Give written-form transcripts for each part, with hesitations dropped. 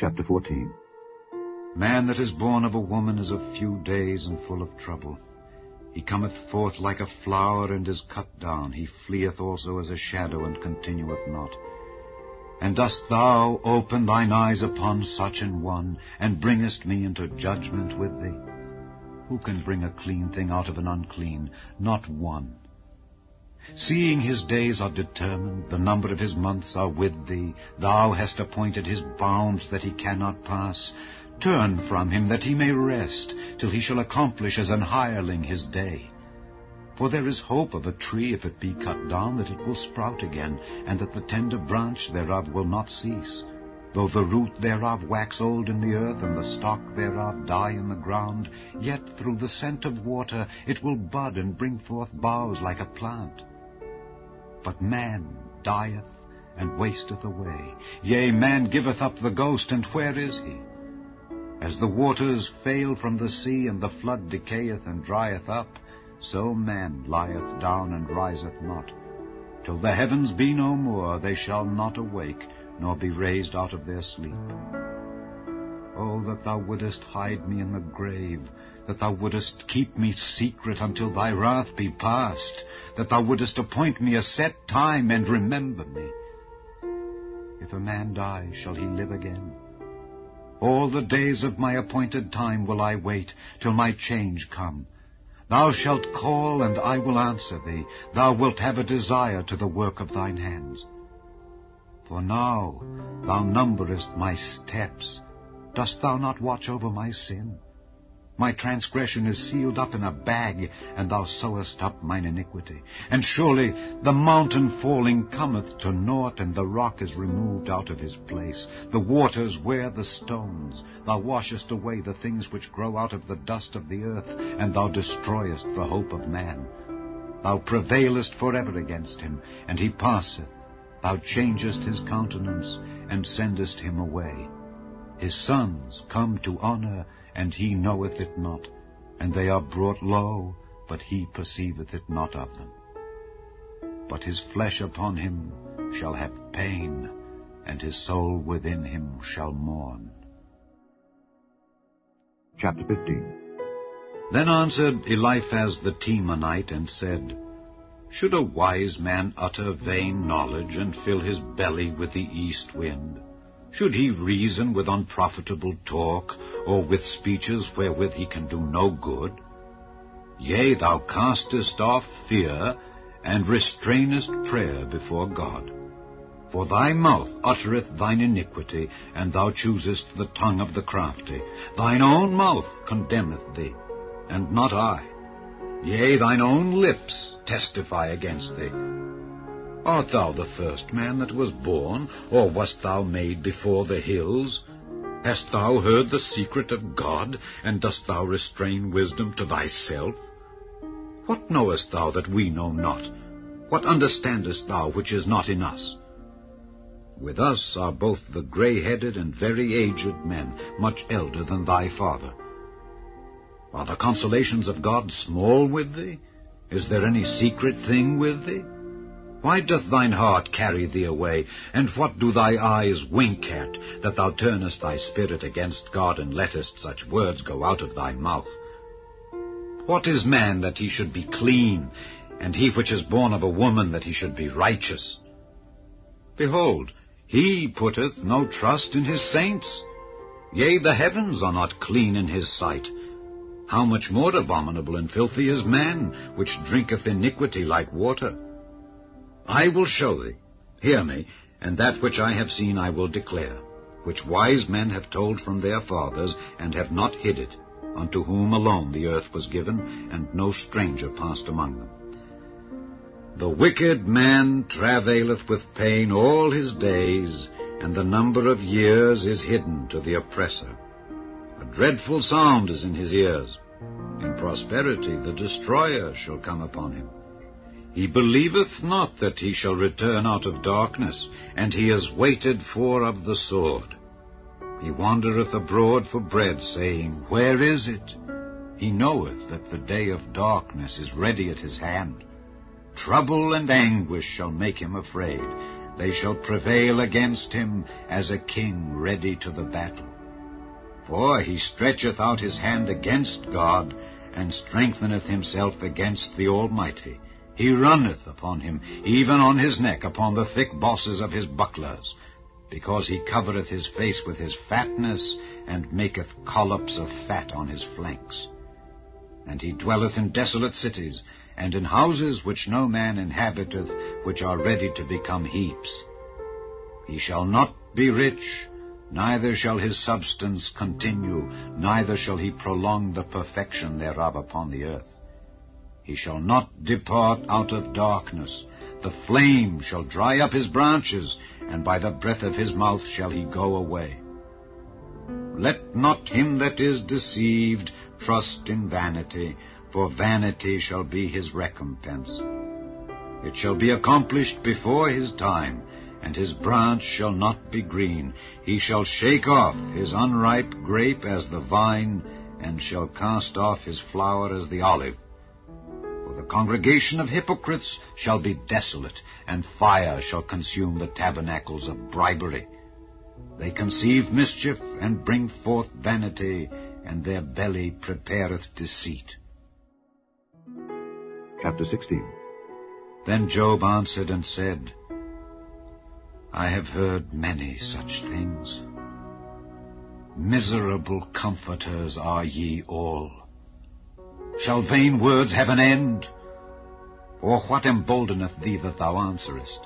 Chapter 14. Man that is born of a woman is of few days and full of trouble. He cometh forth like a flower and is cut down. He fleeth also as a shadow and continueth not. And dost thou open thine eyes upon such an one, and bringest me into judgment with thee? Who can bring a clean thing out of an unclean? Not one. Seeing his days are determined, the number of his months are with thee, thou hast appointed his bounds that he cannot pass. Turn from him that he may rest, till he shall accomplish as an hireling his day. For there is hope of a tree, if it be cut down, that it will sprout again, and that the tender branch thereof will not cease. Though the root thereof wax old in the earth, and the stalk thereof die in the ground, yet through the scent of water it will bud and bring forth boughs like a plant. But man dieth and wasteth away. Yea, man giveth up the ghost, and where is he? As the waters fail from the sea, and the flood decayeth and drieth up, so man lieth down and riseth not. Till the heavens be no more, they shall not awake, nor be raised out of their sleep. Oh, that thou wouldest hide me in the grave, that thou wouldest keep me secret until thy wrath be past, that thou wouldest appoint me a set time and remember me. If a man die, shall he live again? All the days of my appointed time will I wait, till my change come. Thou shalt call, and I will answer thee. Thou wilt have a desire to the work of thine hands. For now thou numberest my steps. Dost thou not watch over my sin? My transgression is sealed up in a bag, and thou sewest up mine iniquity. And surely the mountain falling cometh to naught, and the rock is removed out of his place. The waters wear the stones. Thou washest away the things which grow out of the dust of the earth, and thou destroyest the hope of man. Thou prevailest forever against him, and he passeth. Thou changest his countenance, and sendest him away. His sons come to honor, and he knoweth it not, and they are brought low, but he perceiveth it not of them. But his flesh upon him shall have pain, and his soul within him shall mourn. Chapter 15. Then answered Eliphaz the Temanite, and said, Should a wise man utter vain knowledge, and fill his belly with the east wind? Should he reason with unprofitable talk, or with speeches wherewith he can do no good? Yea, thou castest off fear, and restrainest prayer before God. For thy mouth uttereth thine iniquity, and thou choosest the tongue of the crafty. Thine own mouth condemneth thee, and not I. Yea, thine own lips testify against thee. Art thou the first man that was born, or wast thou made before the hills? Hast thou heard the secret of God, and dost thou restrain wisdom to thyself? What knowest thou that we know not? What understandest thou which is not in us? With us are both the grey-headed and very aged men, much elder than thy father. Are the consolations of God small with thee? Is there any secret thing with thee? Why doth thine heart carry thee away, and what do thy eyes wink at, that thou turnest thy spirit against God, and lettest such words go out of thy mouth? What is man that he should be clean, and he which is born of a woman that he should be righteous? Behold, he putteth no trust in his saints. Yea, the heavens are not clean in his sight. How much more abominable and filthy is man, which drinketh iniquity like water? I will show thee, hear me, and that which I have seen I will declare, which wise men have told from their fathers, and have not hid it, unto whom alone the earth was given, and no stranger passed among them. The wicked man travaileth with pain all his days, and the number of years is hidden to the oppressor. A dreadful sound is in his ears. In prosperity the destroyer shall come upon him. He believeth not that he shall return out of darkness, and he is waited for of the sword. He wandereth abroad for bread, saying, Where is it? He knoweth that the day of darkness is ready at his hand. Trouble and anguish shall make him afraid, They shall prevail against him as a king ready to the battle. For he stretcheth out his hand against God, and strengtheneth himself against the Almighty. He runneth upon him, even on his neck, upon the thick bosses of his bucklers, because he covereth his face with his fatness, and maketh collops of fat on his flanks. And he dwelleth in desolate cities, and in houses which no man inhabiteth, which are ready to become heaps. He shall not be rich, neither shall his substance continue, neither shall he prolong the perfection thereof upon the earth. He shall not depart out of darkness. The flame shall dry up his branches, and by the breath of his mouth shall he go away. Let not him that is deceived trust in vanity, for vanity shall be his recompense. It shall be accomplished before his time, and his branch shall not be green. He shall shake off his unripe grape as the vine, and shall cast off his flower as the olive. For the congregation of hypocrites shall be desolate, and fire shall consume the tabernacles of bribery. They conceive mischief, and bring forth vanity, and their belly prepareth deceit. Chapter 16. Then Job answered and said, I have heard many such things. Miserable comforters are ye all. Shall vain words have an end? Or what emboldeneth thee that thou answerest?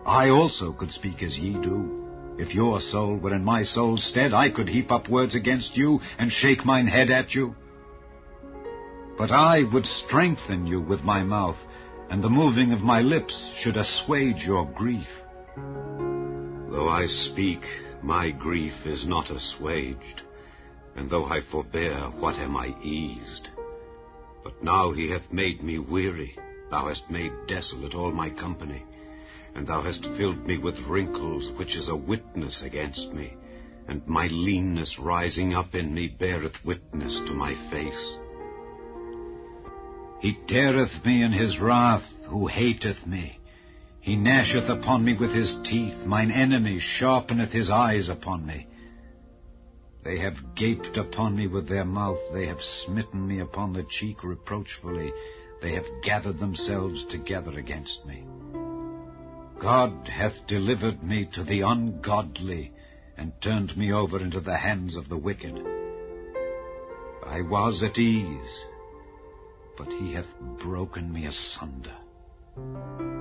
I also could speak as ye do. If your soul were in my soul's stead, I could heap up words against you, and shake mine head at you. But I would strengthen you with my mouth, and the moving of my lips should assuage your grief. Though I speak, my grief is not assuaged, and though I forbear, what am I eased? But now he hath made me weary. Thou hast made desolate all my company, and thou hast filled me with wrinkles, which is a witness against me, and my leanness rising up in me beareth witness to my face. He teareth me in his wrath, who hateth me. He gnasheth upon me with his teeth. Mine enemy sharpeneth his eyes upon me. They have gaped upon me with their mouth. They have smitten me upon the cheek reproachfully. They have gathered themselves together against me. God hath delivered me to the ungodly, and turned me over into the hands of the wicked. I was at ease, but he hath broken me asunder.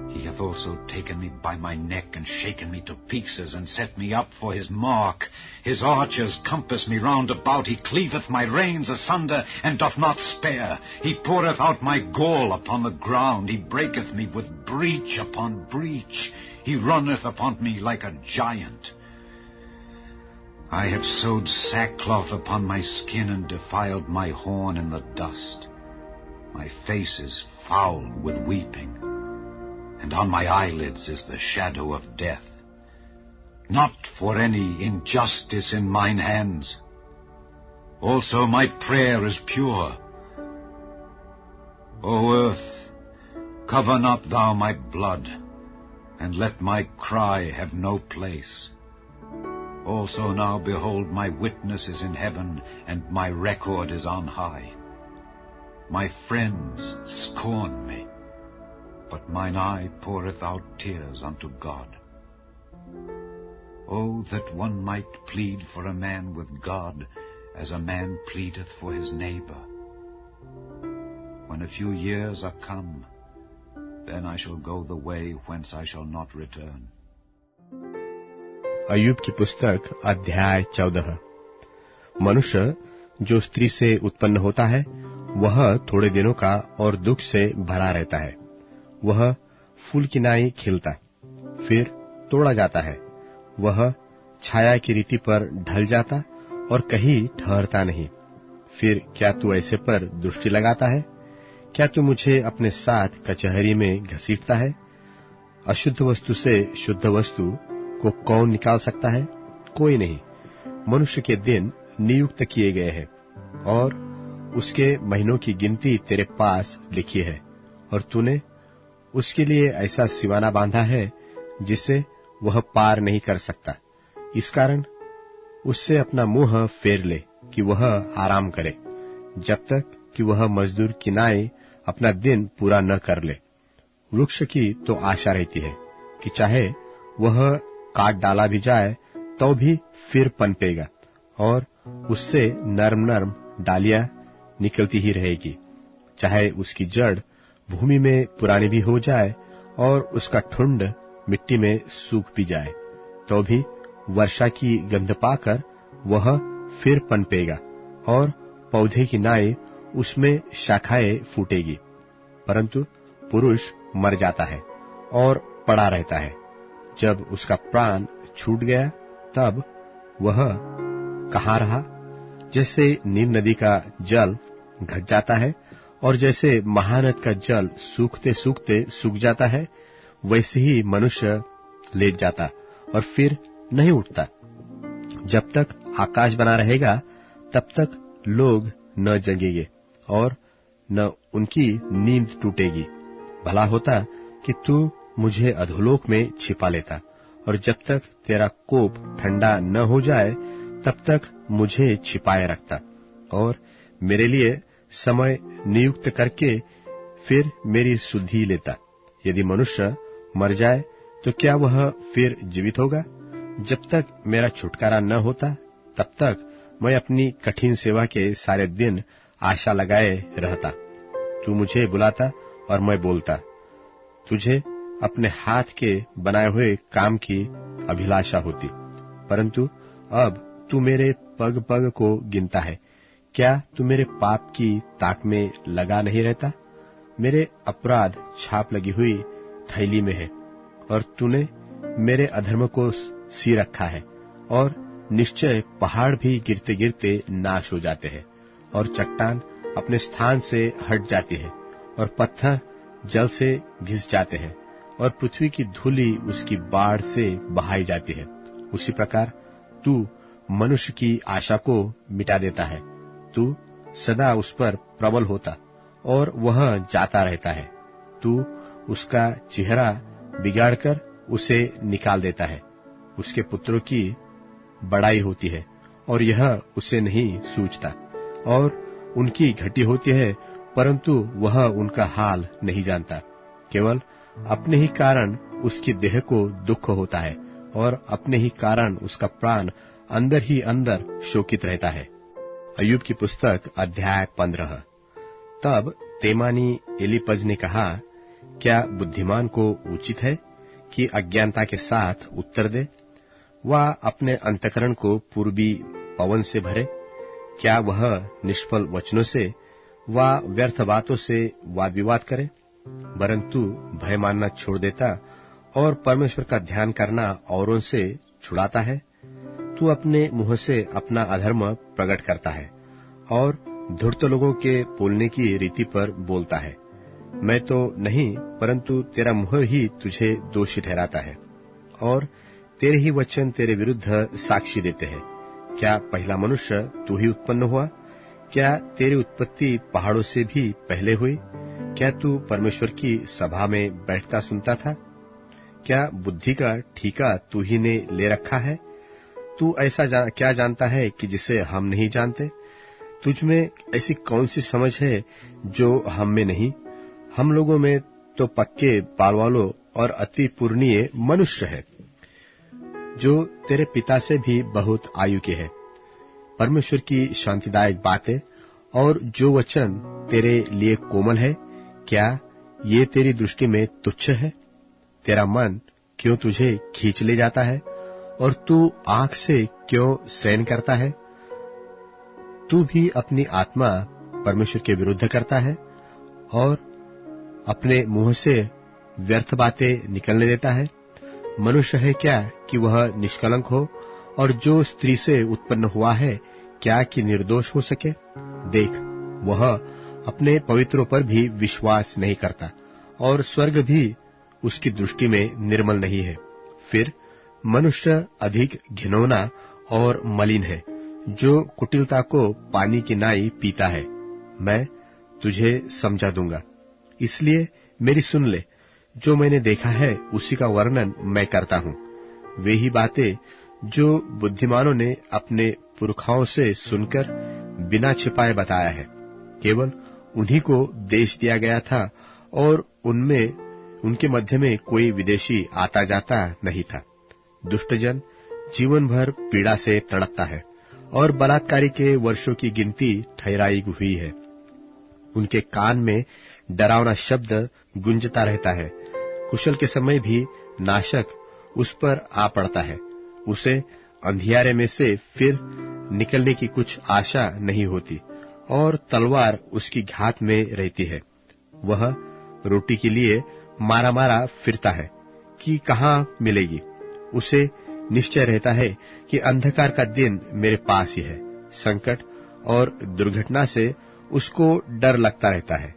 He hath also taken me by my neck, and shaken me to pieces, and set me up for his mark. His archers compass me round about. He cleaveth my reins asunder, and doth not spare. He poureth out my gall upon the ground. He breaketh me with breach upon breach. He runneth upon me like a giant. I have sewed sackcloth upon my skin, and defiled my horn in the dust. My face is foul with weeping, and on my eyelids is the shadow of death. Not for any injustice in mine hands. Also my prayer is pure. O earth, cover not thou my blood, and let my cry have no place. Also now, behold, my witness is in heaven, and my record is on high. My friends scorn me, but mine eye poureth out tears unto God. Oh, that one might plead for a man with God, as a man pleadeth for his neighbor. When a few years are come, then I shall go the way whence I shall not return. अय्यूब की पुस्तक अध्याय 14। मनुष्य जो स्त्री से उत्पन्न होता है वह थोड़े दिनों का और दुख से भरा रहता है। वह फूल की नाई खिलता, फिर तोड़ा जाता है। वह छाया की रीति पर ढल जाता और कहीं ठहरता नहीं। फिर क्या तू ऐसे पर दृष्टि लगाता है? क्या तू मुझे अपने साथ कचहरी में घसीटता है? अशुद्ध वस्तु से शुद्ध वस्तु को कौन निकाल सकता है? कोई नहीं। मनुष्य के दिन नियुक्त किए गए हैं, और उसके महीनों की गिनती तेरे पास लिखी है, और तूने उसके लिए ऐसा सिवाना बांधा है जिसे वह पार नहीं कर सकता। इस कारण उससे अपना मुंह फेर ले कि वह आराम करे, जब तक कि वह मजदूर किनाए अपना दिन पूरा न कर ले। वृक्ष की तो आशा रहती है कि चाहे वह काट डाला भी जाए तो भी फिर पनपेगा और उससे नरम नरम डालियां निकलती ही रहेगी। चाहे उसकी जड़ भूमि में पुरानी भी हो जाए और उसका ठुंड मिट्टी में सूख भी जाए, तो भी वर्षा की गंध पाकर वह फिर पनपेगा और पौधे की नाई उसमें शाखाएं फूटेगी। परंतु पुरुष मर जाता है और पड़ा रहता है। जब उसका प्राण छूट गया तब वह कहाँ रहा? जैसे नील नदी का जल घट जाता है और जैसे महानद का जल सूखते सूखते सूख जाता है, वैसे ही मनुष्य लेट जाता और फिर नहीं उठता। जब तक आकाश बना रहेगा तब तक लोग न जगेंगे और न उनकी नींद टूटेगी। भला होता कि तू मुझे अधोलोक में छिपा लेता और जब तक तेरा कोप ठंडा न हो जाए तब तक मुझे छिपाए रखता और मेरे लिए समय नियुक्त करके फिर मेरी सुधि लेता। यदि मनुष्य मर जाए तो क्या वह फिर जीवित होगा? जब तक मेरा छुटकारा न होता तब तक मैं अपनी कठिन सेवा के सारे दिन आशा लगाए रहता। तू मुझे बुलाता और मैं बोलता। तुझे अपने हाथ के बनाए हुए काम की अभिलाषा होती, परंतु अब तू मेरे पग पग को गिनता है। क्या तू मेरे पाप की ताक में लगा नहीं रहता? मेरे अपराध छाप लगी हुई थैली में है और तूने मेरे अधर्म को सी रखा है और निश्चय पहाड़ भी गिरते गिरते नाश हो जाते हैं और चट्टान अपने स्थान से हट जाती है और पत्थर जल से घिस जाते हैं और पृथ्वी की धूलि उसकी बाढ़ से बहाई जाती है। उसी प्रकार तू मनुष्य की आशा को मिटा देता है। तू सदा उस पर प्रबल होता और वह जाता रहता है। तू उसका चेहरा बिगाड़कर उसे निकाल देता है। उसके पुत्रों की बड़ाई होती है और यह उसे नहीं सूझता, और उनकी घटी होती है परंतु वह उनका हाल नहीं जानता। केवल अपने ही कारण उसकी देह को दुख होता है और अपने ही कारण उसका प्राण अंदर ही अंदर शोकित रहता है। अय्यूब की पुस्तक अध्याय 15। तब तेमानी एलीपज ने कहा, क्या बुद्धिमान को उचित है कि अज्ञानता के साथ उत्तर दे? वह अपने अंतःकरण को पूर्वी पवन से भरे। क्या वह निष्फल वचनों से व व्यर्थ बातों से वाद विवाद करे? परंतु भय मानना छोड़ देता और परमेश्वर का ध्यान करना औरों से छुड़ाता है। तू अपने मुंह से अपना अधर्म प्रकट करता है और धूर्त लोगों के बोलने की रीति पर बोलता है। मैं तो नहीं, परंतु तेरा मुंह ही तुझे दोषी ठहराता है और तेरे ही वचन तेरे विरुद्ध साक्षी देते हैं। क्या पहला मनुष्य तू ही उत्पन्न हुआ? क्या तेरी उत्पत्ति पहाड़ों से भी पहले हुई? क्या तू परमेश्वर की सभा में बैठता सुनता था? क्या बुद्धि का ठीका तू ही ने ले रखा है? तू ऐसा क्या जानता है कि जिसे हम नहीं जानते? तुझ में ऐसी कौन सी समझ है जो हम में नहीं? हम लोगों में तो पक्के बाल वालों और अति पूर्णीय मनुष्य है, जो तेरे पिता से भी बहुत आयु के है। परमेश्वर की शांतिदायक बातें और जो वचन तेरे लिए कोमल है, क्या ये तेरी दृष्टि में तुच्छ है? तेरा मन क्यों तुझे खींच ले जाता है और तू आंख से क्यों सहन करता है? तू भी अपनी आत्मा परमेश्वर के विरुद्ध करता है और अपने मुंह से व्यर्थ बातें निकलने देता है। मनुष्य है क्या कि वह निष्कलंक हो, और जो स्त्री से उत्पन्न हुआ है क्या कि निर्दोष हो सके? देख, वह अपने पवित्रों पर भी विश्वास नहीं करता और स्वर्ग भी उसकी दृष्टि में निर्मल नहीं है। फिर मनुष्य अधिक घिनौना और मलिन है, जो कुटिलता को पानी की नाई पीता है। मैं तुझे समझा दूंगा, इसलिए मेरी सुन ले। जो मैंने देखा है उसी का वर्णन मैं करता हूँ। वे ही बातें जो बुद्धिमानों ने अपने पुरखाओं से सुनकर बिना छिपाए बताया है। केवल उन्हीं को देश दिया गया था और उनके मध्य में कोई विदेशी आता जाता नहीं था। दुष्टजन जीवन भर पीड़ा से तड़पता है और बलात्कारी के वर्षों की गिनती ठहराई हुई है। उनके कान में डरावना शब्द गूंजता रहता है। कुशल के समय भी नाशक उस पर आ पड़ता है। उसे अंधियारे में से फिर निकलने की कुछ आशा नहीं होती और तलवार उसकी घात में रहती है। वह रोटी के लिए मारा मारा फिरता है कि कहाँ मिलेगी। उसे निश्चय रहता है कि अंधकार का दिन मेरे पास ही है। संकट और दुर्घटना से उसको डर लगता रहता है।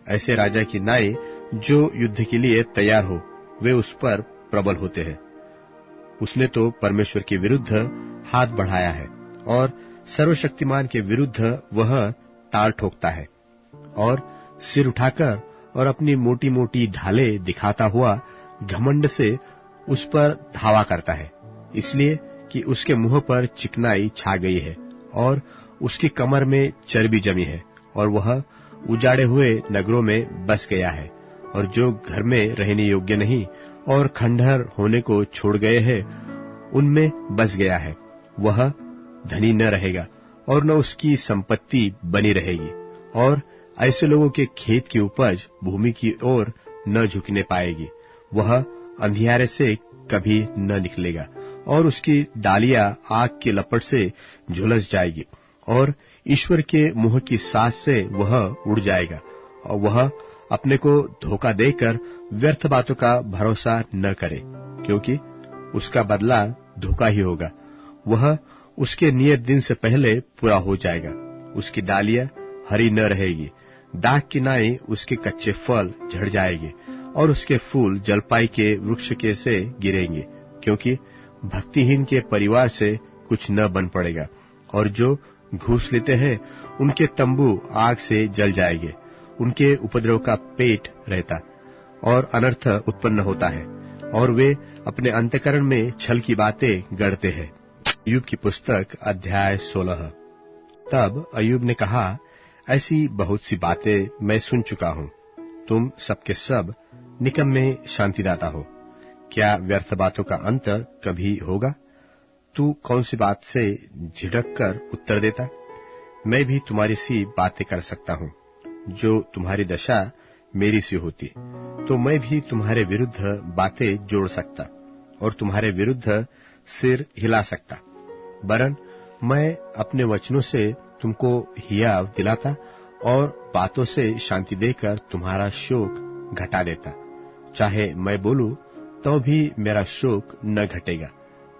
ऐसे राजा की नाई जो युद्ध के लिए तैयार हो, वे उस पर प्रबल होते हैं। उसने तो परमेश्वर के विरुद्ध हाथ बढ़ाया है और सर्वशक्तिमान के विरुद्ध वह ताल ठोकता है और सिर उठाकर और अपनी मोटी मोटी ढालें दिखाता हुआ घमंड से उस पर धावा करता है, इसलिए कि उसके मुंह पर चिकनाई छा गई है और उसकी कमर में चर्बी जमी है और वह उजाड़े हुए नगरों में बस गया है। और जो घर में रहने योग्य नहीं और खंडहर होने को छोड़ गए हैं, उनमें बस गया है। वह धनी न रहेगा और न उसकी संपत्ति बनी रहेगी और ऐसे लोगों के खेत की उपज भूमि की ओर न झुकने पाएगी। वह अंधियारे से कभी न निकलेगा और उसकी डालियां आग की लपट से झुलस जाएगी और ईश्वर के मुंह की सांस से वह उड़ जाएगा। और वह अपने को धोखा देकर व्यर्थ बातों का भरोसा न करे, क्योंकि उसका बदला धोखा ही होगा। वह उसके नियत दिन से पहले पूरा हो जाएगा। उसकी डालियां हरी न रहेगी, दाख की नाई उसके कच्चे फल झड़ जाएंगे और उसके फूल जलपाई के वृक्ष के से गिरेंगे, क्योंकि भक्तिहीन के परिवार से कुछ न बन पड़ेगा और जो घूस लेते हैं उनके तंबू आग से जल जाएंगे। उनके उपद्रव का पेट रहता और अनर्थ उत्पन्न होता है और वे अपने अंतःकरण में छल की बातें गढ़ते हैं। अय्यूब की पुस्तक अध्याय 16। तब अय्यूब ने कहा, ऐसी बहुत सी बातें मैं सुन चुका हूँ। तुम सबके सब निकम्मे शांतिदाता हो। क्या व्यर्थ बातों का अंत कभी होगा? तू कौन सी बात से झिड़क कर उत्तर देता? मैं भी तुम्हारी सी बातें कर सकता हूँ। जो तुम्हारी दशा मेरी सी होती तो मैं भी तुम्हारे विरुद्ध बातें जोड़ सकता और तुम्हारे विरुद्ध सिर हिला सकता। वरन मैं अपने वचनों से तुमको हियाव दिलाता और बातों से शांति देकर तुम्हारा शोक घटा देता। चाहे मैं बोलूं तो भी मेरा शोक न घटेगा,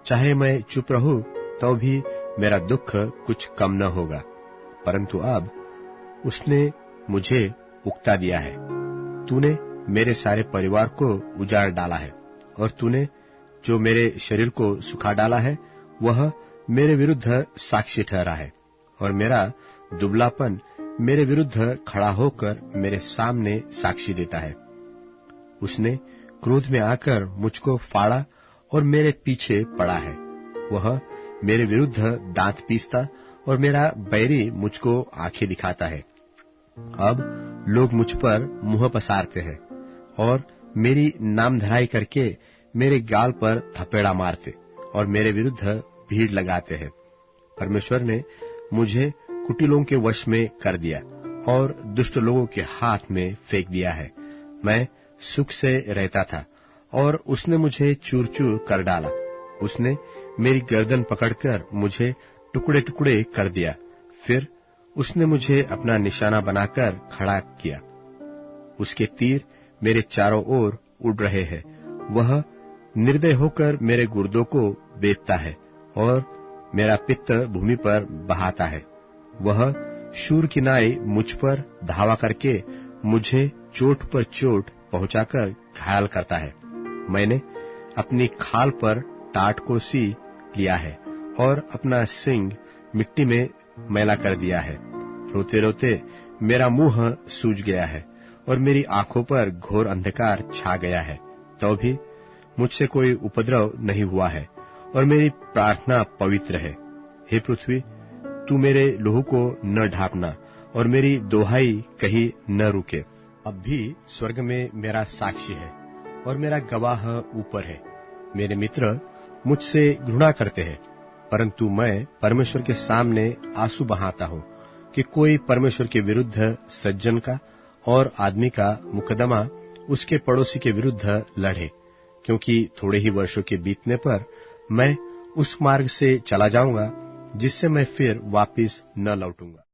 चाहे मैं चुप रहूं तो भी मेरा दुख कुछ कम न होगा। परंतु अब उसने मुझे उकता दिया है। तूने मेरे सारे परिवार को उजाड़ डाला है और तूने जो मेरे शरीर को सुखा डाला है वह मेरे विरुद्ध साक्षी ठहरा है और मेरा दुबलापन मेरे विरुद्ध खड़ा होकर मेरे सामने साक्षी देता है। उसने क्रोध में आकर मुझको फाड़ा और मेरे पीछे पड़ा है। वह मेरे विरुद्ध दांत पीसता और मेरा बैरी मुझको आंखें दिखाता है। अब लोग मुझ पर मुंह पसारते हैं और मेरी नामधराई करके मेरे गाल पर थपेड़ा मारते और मेरे विरुद्ध भीड़ लगाते हैं। परमेश्वर ने मुझे कुटिलों के वश में कर दिया और दुष्ट लोगों के हाथ में फेंक दिया है। मैं सुख से रहता था और उसने मुझे चूर चूर कर डाला। उसने मेरी गर्दन पकड़कर मुझे टुकड़े टुकड़े कर दिया। फिर उसने मुझे अपना निशाना बनाकर खड़ा किया। उसके तीर मेरे चारों ओर उड़ रहे हैं। वह निर्दय होकर मेरे गुर्दों को बेचता है और मेरा पित्त भूमि पर बहाता है। वह शूर की नाई मुझ पर धावा करके मुझे चोट पर चोट पहुंचाकर घायल करता है। मैंने अपनी खाल पर टाट को सी लिया है और अपना सिंग मिट्टी में मैला कर दिया है। रोते रोते मेरा मुंह सूज गया है और मेरी आंखों पर घोर अंधकार छा गया है, तो भी मुझसे कोई उपद्रव नहीं हुआ है और मेरी प्रार्थना पवित्र है। हे पृथ्वी, तू मेरे लहू को न ढांपना और मेरी दोहाई कहीं न रुके। अब भी स्वर्ग में मेरा साक्षी है और मेरा गवाह ऊपर है। मेरे मित्र मुझसे घृणा करते हैं, परंतु मैं परमेश्वर के सामने आंसू बहाता हूँ कि कोई परमेश्वर के विरुद्ध सज्जन का और आदमी का मुकदमा उसके पड़ोसी के विरुद्ध लड़े, क्योंकि थोड़े ही वर्षों के बीतने पर मैं उस मार्ग से चला जाऊंगा जिससे मैं फिर वापिस न लौटूंगा।